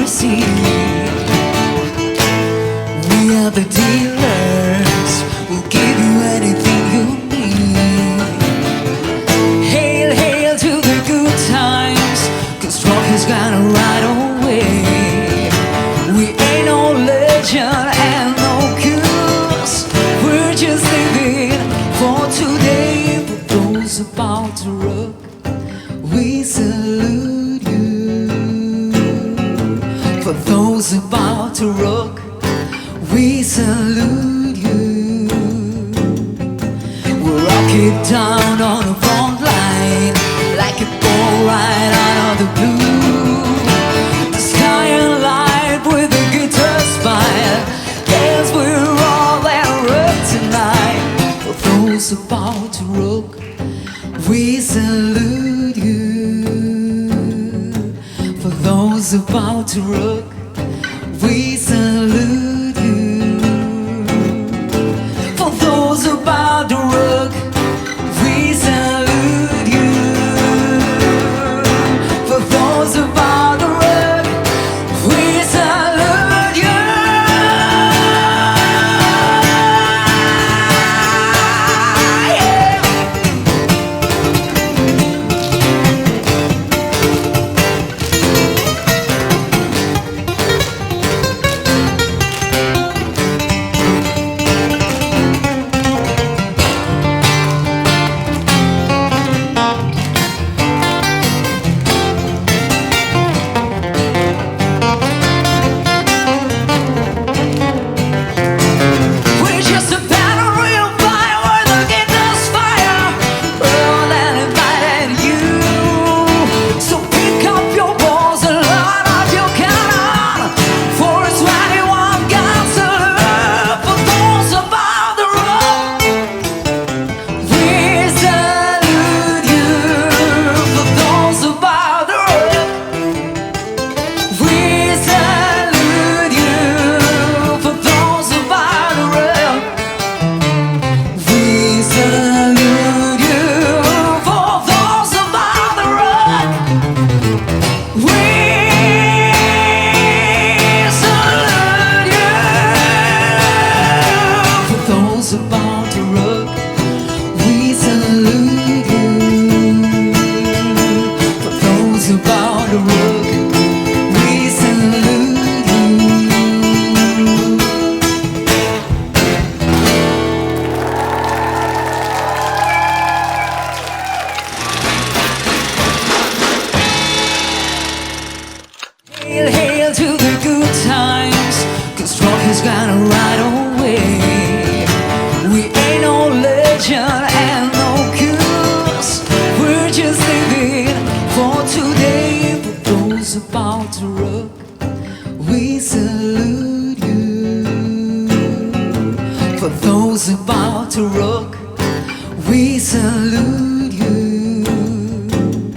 receive. We are the dealers, we'll give you anything you need. Hail, hail to the good times, 'cause rock is gonna ride away. We ain't no legend and no cures, we're just living for today. For those about to rock, we salute you. For those about to rock, we salute you. We'll rock it down on the front line, like a ball right out of the blue. The sky alive with a guitar spire. Yes, we're all that rock tonight. For those about to rock, we salute you. For those about to rock, we salute you. For those about to rock, we salute you. For those about to rock, we salute you. We're just a band of real fire where the guitar's fire. We're all that invited you. So pick up your balls and load up your cannon. For it's 21 guns to love. For those about the road, we salute you. For those about the road, we salute you. For those about the road, we salute you. For those about the road, we salute you. For those about to rock, we salute you. For those about to rock, we salute you. Hail, hail to the good times, 'cause rock is gonna ride away. We ain't no legend and no cures, we're just living for today. For those about to rock, we salute you. For those about to rock, we salute